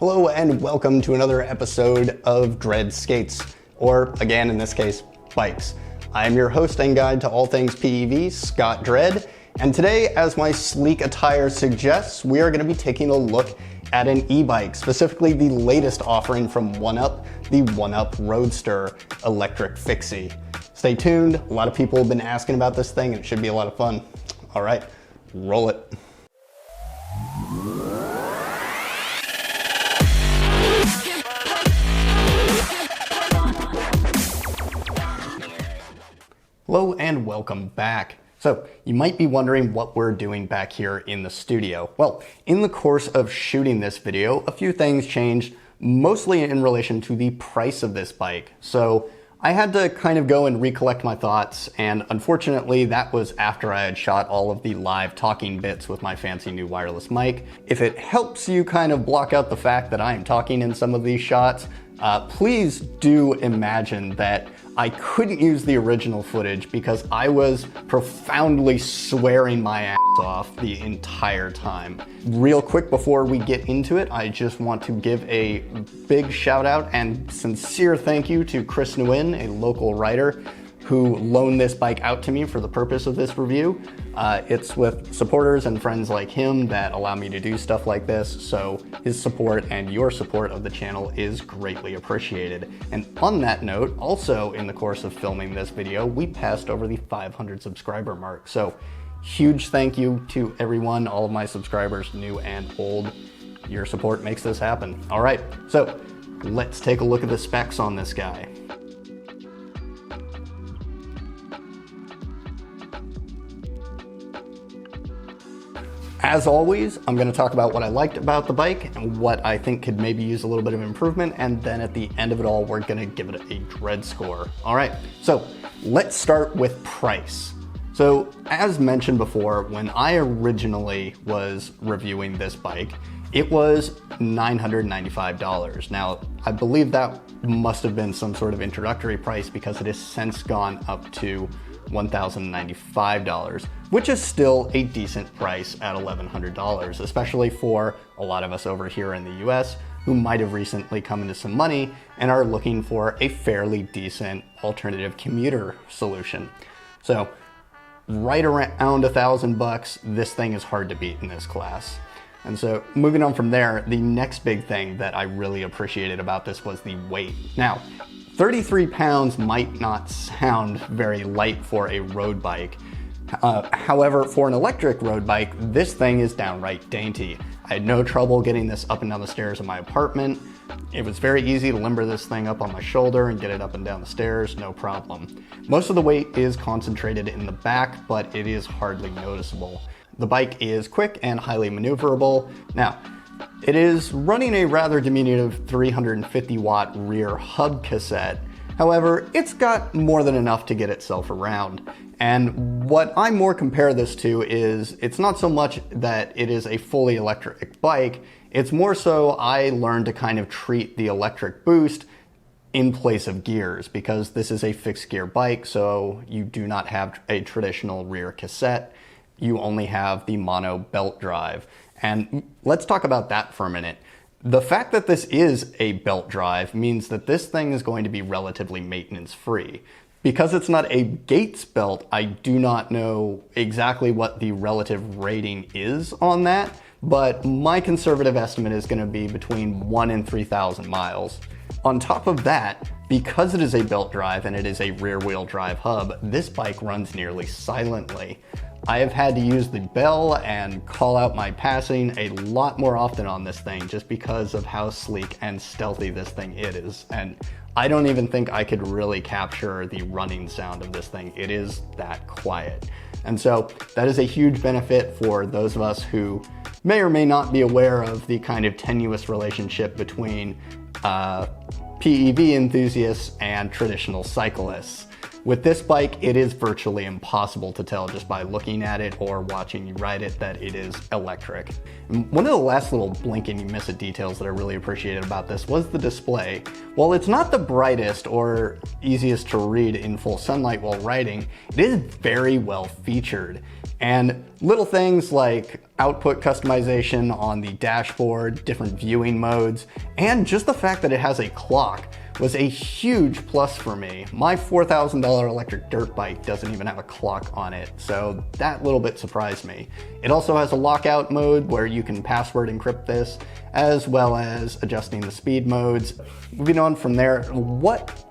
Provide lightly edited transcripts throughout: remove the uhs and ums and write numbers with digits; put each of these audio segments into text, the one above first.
Hello and welcome to another episode of Dread Skates, or again in this case, bikes. I am your host and guide to all things PEV, Scott Dread, and today, as my sleek attire suggests, we are going to be taking a look at an e-bike, specifically the latest offering from 1UP, the 1UP Roadster electric fixie. Stay tuned, a lot of people have been asking about this thing and it should be a lot of fun. All right, roll it. Hello and welcome back. So you might be wondering what we're doing back here in the studio. Well, in the course of shooting this video, a few things changed, mostly in relation to the price of this bike. So I had to kind of go and recollect my thoughts, and unfortunately that was after I had shot all of the live talking bits with my fancy new wireless mic. If it helps you kind of block out the fact that I am talking in some of these shots, please do imagine that I couldn't use the original footage because I was profoundly swearing my ass off the entire time. Real quick before we get into it, I just want to give a big shout out and sincere thank you to Chris Nguyen, a local rider, who loaned this bike out to me for the purpose of this review. It's with supporters and friends like him that allow me to do stuff like this, so his support and your support of the channel is greatly appreciated. And on that note, also in the course of filming this video, we passed over the 500 subscriber mark. So huge thank you to everyone, all of my subscribers, new and old. Your support makes this happen. All right, so let's take a look at the specs on this guy. As always, I'm going to talk about what I liked about the bike and what I think could maybe use a little bit of improvement, and then at the end of it all, we're going to give it a dread score. All right, so let's start with price. So as mentioned before, when I originally was reviewing this bike, it was $995. Now, I believe that must have been some sort of introductory price because it has since gone up to $1,095, which is still a decent price at $1,100, especially for a lot of us over here in the US who might have recently come into some money and are looking for a fairly decent alternative commuter solution. So right around $1,000, this thing is hard to beat in this class. And so moving on from there, the next big thing that I really appreciated about this was the weight. Now, 33 pounds might not sound very light for a road bike. However, for an electric road bike, this thing is downright dainty. I had no trouble getting this up and down the stairs of my apartment. It was very easy to limber this thing up on my shoulder and get it up and down the stairs, no problem. Most of the weight is concentrated in the back, but it is hardly noticeable. The bike is quick and highly maneuverable. Now, it is running a rather diminutive 350 watt rear hub cassette. However, it's got more than enough to get itself around. And what I more compare this to is, it's not so much that it is a fully electric bike, it's more so I learned to kind of treat the electric boost in place of gears, because this is a fixed gear bike, so you do not have a traditional rear cassette. You only have the mono belt drive. And let's talk about that for a minute. The fact that this is a belt drive means that this thing is going to be relatively maintenance free. Because it's not a Gates belt, I do not know exactly what the relative rating is on that, but my conservative estimate is going to be between 1 and 3,000 miles. On top of that, because it is a belt drive and it is a rear wheel drive hub, this bike runs nearly silently. I have had to use the bell and call out my passing a lot more often on this thing just because of how sleek and stealthy this thing is. And I don't even think I could really capture the running sound of this thing. It is that quiet. And so that is a huge benefit for those of us who may or may not be aware of the kind of tenuous relationship between PEV enthusiasts and traditional cyclists. With this bike, it is virtually impossible to tell just by looking at it or watching you ride it that it is electric. And one of the last little blink and you miss it details that I really appreciated about this was the display. While it's not the brightest or easiest to read in full sunlight while riding, it is very well featured. And little things like output customization on the dashboard, different viewing modes, and just the fact that it has a clock was a huge plus for me. My $4,000 electric dirt bike doesn't even have a clock on it, so that little bit surprised me. It also has a lockout mode where you can password encrypt this, as well as adjusting the speed modes. Moving on from there, what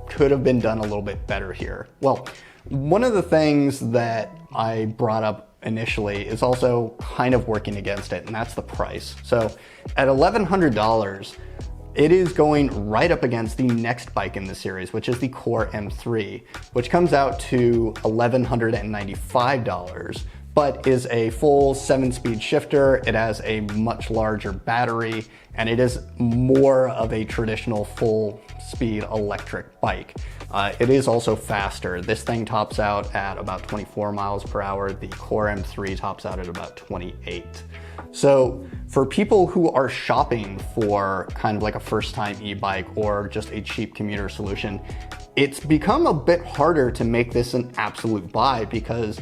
could have been done a little bit better here? Well, one of the things that I brought up initially is also kind of working against it, and that's the price. So at $1,100, it is going right up against the next bike in the series, which is the Core M3, which comes out to $1,195, but is a full 7-speed shifter. It has a much larger battery, and it is more of a traditional full-speed electric bike. It is also faster. This thing tops out at about 24 miles per hour. The Core M3 tops out at about 28. So for people who are shopping for kind of like a first-time e-bike or just a cheap commuter solution, it's become a bit harder to make this an absolute buy because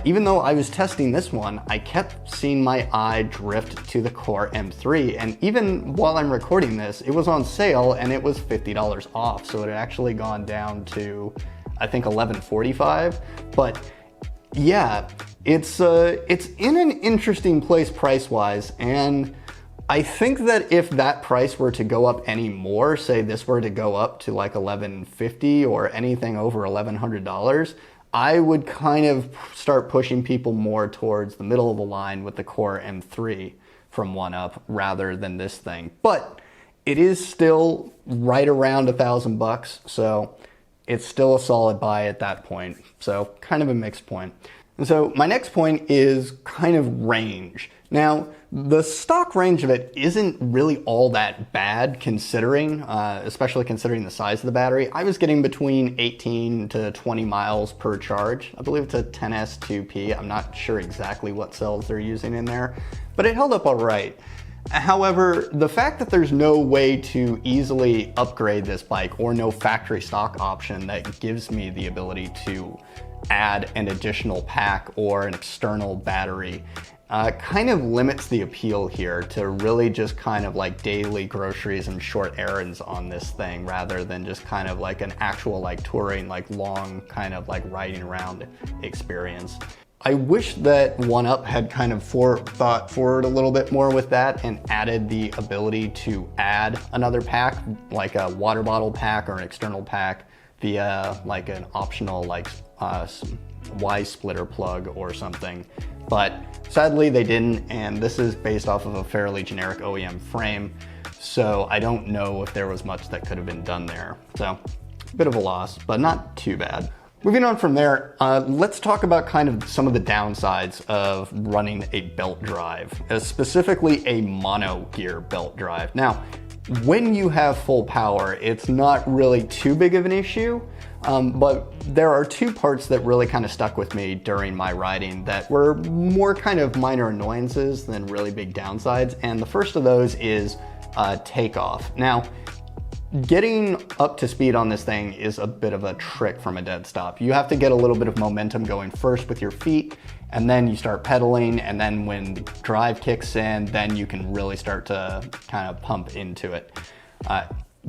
even though I was testing this one, I kept seeing my eye drift to the Core M3. And even while I'm recording this, it was on sale and it was $50 off. So it had actually gone down to, I think, $11.45. But yeah, it's in an interesting place price-wise, and I think that if that price were to go up any more, say this were to go up to like $11.50 or anything over $1,100, I would kind of start pushing people more towards the middle of the line with the Core M3 from 1UP rather than this thing. But it is still right around $1,000, so it's still a solid buy at that point. So kind of a mixed point. And so my next point is kind of range. Now, the stock range of it isn't really all that bad considering, especially considering the size of the battery. I was getting between 18 to 20 miles per charge. I believe it's a 10S2P. I'm not sure exactly what cells they're using in there, but it held up all right. However, the fact that there's no way to easily upgrade this bike or no factory stock option that gives me the ability to add an additional pack or an external battery kind of limits the appeal here to really just kind of like daily groceries and short errands on this thing rather than just kind of like an actual like touring, like long kind of like riding around experience. I wish that 1UP had kind of thought forward a little bit more with that and added the ability to add another pack, like a water bottle pack or an external pack via like an optional like Y splitter plug or something. But sadly they didn't, and this is based off of a fairly generic OEM frame, so I don't know if there was much that could have been done there. So a bit of a loss, but not too bad. Moving on from there, let's talk about kind of some of the downsides of running a belt drive, specifically a mono gear belt drive. Now, when you have full power, it's not really too big of an issue, but there are two parts that really kind of stuck with me during my riding that were more kind of minor annoyances than really big downsides, and the first of those is takeoff. Now, getting up to speed on this thing is a bit of a trick from a dead stop. You have to get a little bit of momentum going first with your feet, and then you start pedaling, and then when the drive kicks in, then you can really start to kind of pump into it.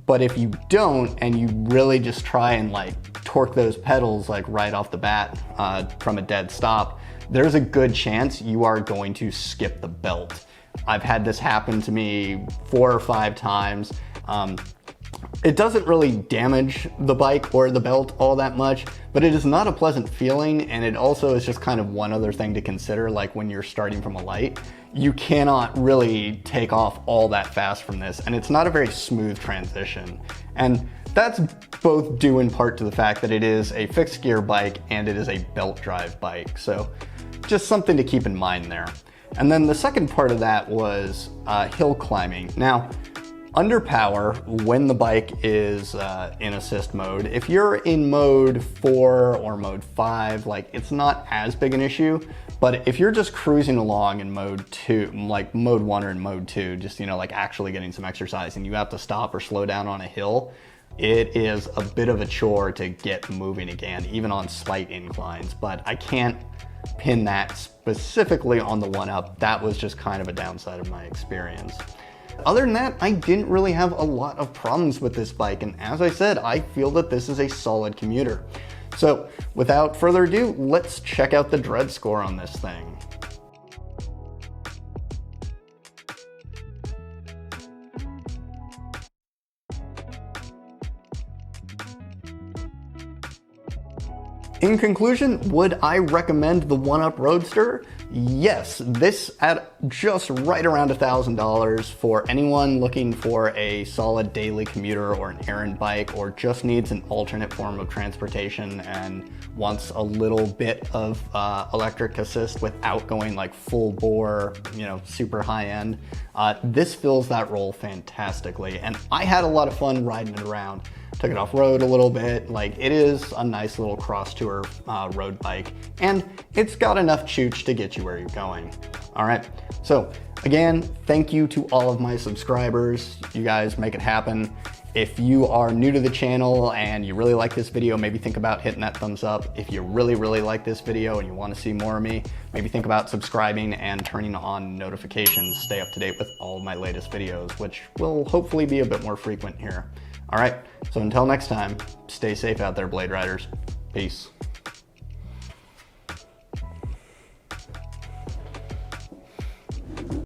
But if you don't, and you really just try and like torque those pedals like right off the bat from a dead stop, there's a good chance you are going to skip the belt. I've had this happen to me 4 or 5 times. It doesn't really damage the bike or the belt all that much, but it is not a pleasant feeling, and it also is just kind of one other thing to consider, like when you're starting from a light. You cannot really take off all that fast from this, and it's not a very smooth transition. And that's both due in part to the fact that it is a fixed gear bike and it is a belt drive bike, so just something to keep in mind there. And then the second part of that was hill climbing. Now, Under power, when the bike is in assist mode, if you're in mode 4 or mode 5, like it's not as big an issue. But if you're just cruising along in mode 2, like mode 1 or in mode 2, just, you know, like actually getting some exercise and you have to stop or slow down on a hill, it is a bit of a chore to get moving again, even on slight inclines. But I can't pin that specifically on the 1UP. That was just kind of a downside of my experience. Other than that, I didn't really have a lot of problems with this bike. And as I said, I feel that this is a solid commuter. So without further ado, let's check out the dread score on this thing. In conclusion, would I recommend the 1UP Roadster? Yes, this at just right around $1,000 for anyone looking for a solid daily commuter or an errand bike, or just needs an alternate form of transportation and wants a little bit of electric assist without going like full bore, you know, super high end. This fills that role fantastically, and I had a lot of fun riding it around. Took it off road a little bit. Like, it is a nice little cross tour road bike, and it's got enough chooch to get you where you're going. All right, so again, thank you to all of my subscribers. You guys make it happen. If you are new to the channel and you really like this video, maybe think about hitting that thumbs up. If you really like this video and you want to see more of me, maybe think about subscribing and turning on notifications. Stay up to date with all of my latest videos, which will hopefully be a bit more frequent here. All right, so until next time, stay safe out there, Blade Riders. Peace.